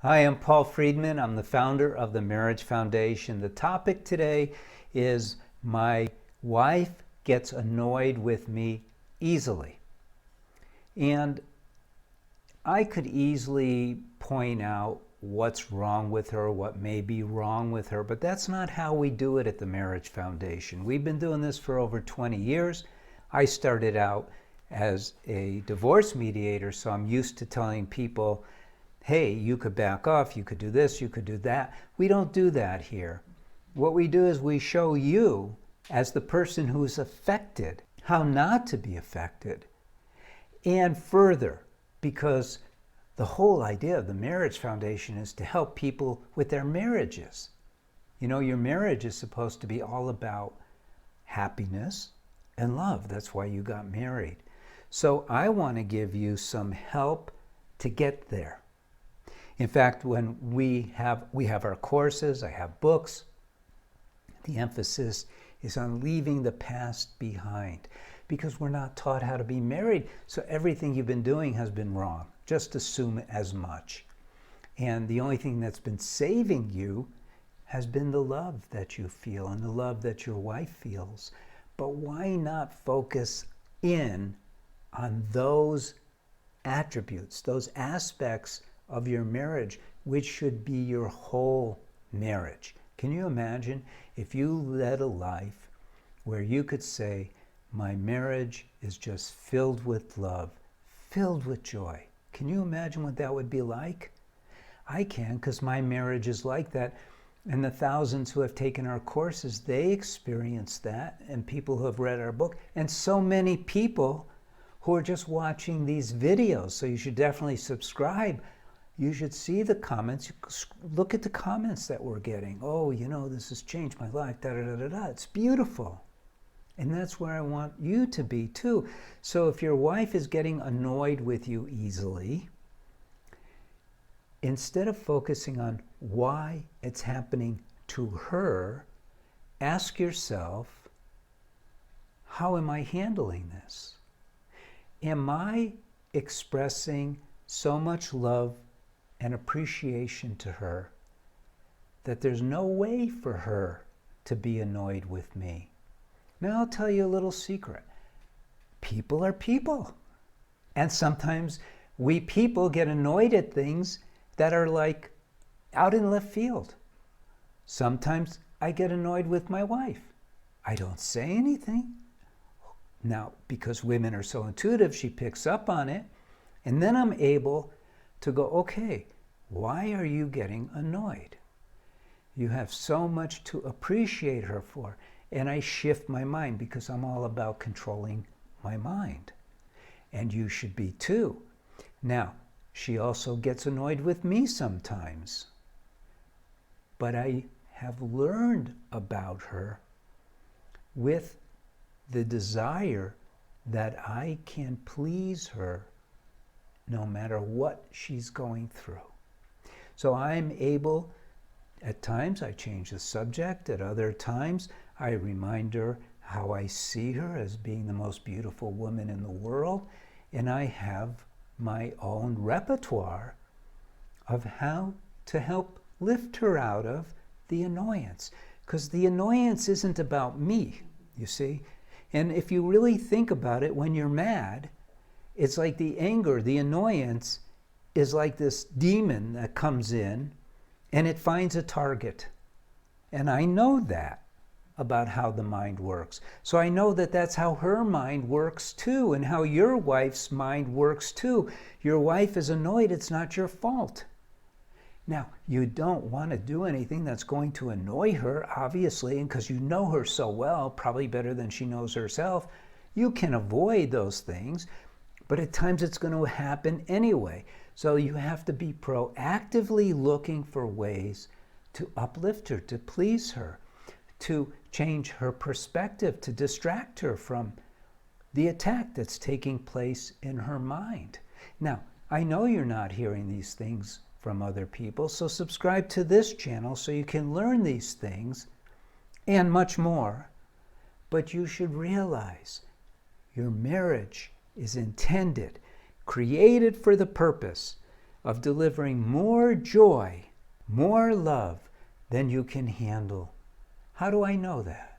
Hi, I'm Paul Friedman. I'm the founder of the Marriage Foundation. The topic today is my wife gets annoyed with me easily. And I could easily point out what's wrong with her, what may be wrong with her, but that's not how we do it at the Marriage Foundation. We've been doing this for over 20 years. I started out as a divorce mediator, so I'm used to telling people, hey, you could back off, you could do this, you could do that. We don't do that here. What we do is we show you, as the person who's affected, how not to be affected. And further, because the whole idea of the Marriage Foundation is to help people with their marriages. You know, your marriage is supposed to be all about happiness and love. That's why you got married. So I want to give you some help to get there. In fact, when we have our courses, I have books, the emphasis is on leaving the past behind because we're not taught how to be married. So everything you've been doing has been wrong. Just assume as much. And the only thing that's been saving you has been the love that you feel and the love that your wife feels. But why not focus in on those attributes, those aspects of your marriage, which should be your whole marriage? Can you imagine if you led a life where you could say, my marriage is just filled with love, filled with joy? Can you imagine what that would be like? I can, because my marriage is like that. And the thousands who have taken our courses, they experience that, and people who have read our book, and so many people who are just watching these videos. So you should definitely subscribe. You should see the comments. Look at the comments that we're getting. Oh, you know, this has changed my life. Da, da, da, da, da. It's beautiful. And that's where I want you to be too. So if your wife is getting annoyed with you easily, instead of focusing on why it's happening to her, ask yourself, how am I handling this? Am I expressing so much love and appreciation to her that there's no way for her to be annoyed with me? Now I'll tell you a little secret. People are people. And sometimes we people get annoyed at things that are like out in left field. Sometimes I get annoyed with my wife. I don't say anything. Now, because women are so intuitive, she picks up on it. And then I'm able to go, okay, why are you getting annoyed? You have so much to appreciate her for. And I shift my mind because I'm all about controlling my mind. And you should be too. Now, she also gets annoyed with me sometimes. But I have learned about her with the desire that I can please her no matter what she's going through. So I'm able, at times I change the subject, at other times I remind her how I see her as being the most beautiful woman in the world, and I have my own repertoire of how to help lift her out of the annoyance. Because the annoyance isn't about me, you see. And if you really think about it, when you're mad, it's like the anger, the annoyance is like this demon that comes in and it finds a target. And I know that about how the mind works. So I know that that's how her mind works too, and how your wife's mind works too. Your wife is annoyed, it's not your fault. Now, you don't want to do anything that's going to annoy her, obviously, and because you know her so well, probably better than she knows herself, you can avoid those things, but at times it's going to happen anyway. So you have to be proactively looking for ways to uplift her, to please her, to change her perspective, to distract her from the attack that's taking place in her mind. Now, I know you're not hearing these things from other people, so subscribe to this channel so you can learn these things and much more. But you should realize your marriage is intended, created for the purpose of delivering more joy, more love than you can handle. How do I know that?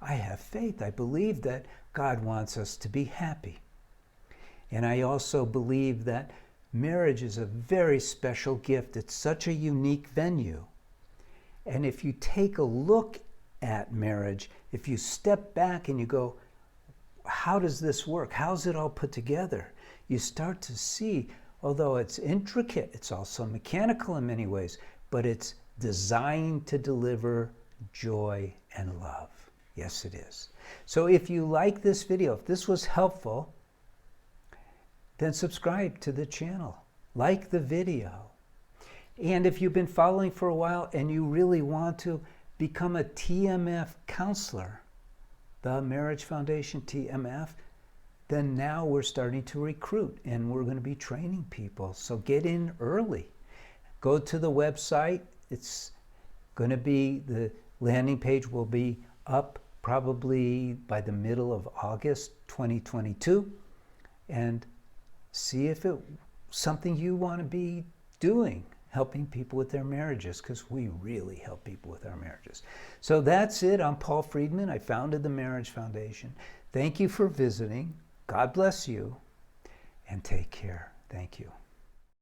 I have faith. I believe that God wants us to be happy. And I also believe that marriage is a very special gift. It's such a unique venue. And if you take a look at marriage, if you step back and you go, how does this work? How's it all put together? You start to see, although it's intricate, it's also mechanical in many ways, but it's designed to deliver joy and love. Yes, it is. So if you like this video, if this was helpful, then subscribe to the channel. Like the video. And if you've been following for a while and you really want to become a TMF counselor, the Marriage Foundation TMF, then now we're starting to recruit and we're going to be training people. So get in early. Go to the website. It's going to be, the landing page will be up probably by the middle of August 2022. And see if it's something you want to be doing, helping people with their marriages, because we really help people with our marriages. So that's it. I'm Paul Friedman. I founded the Marriage Foundation. Thank you for visiting. God bless you, and take care. Thank you.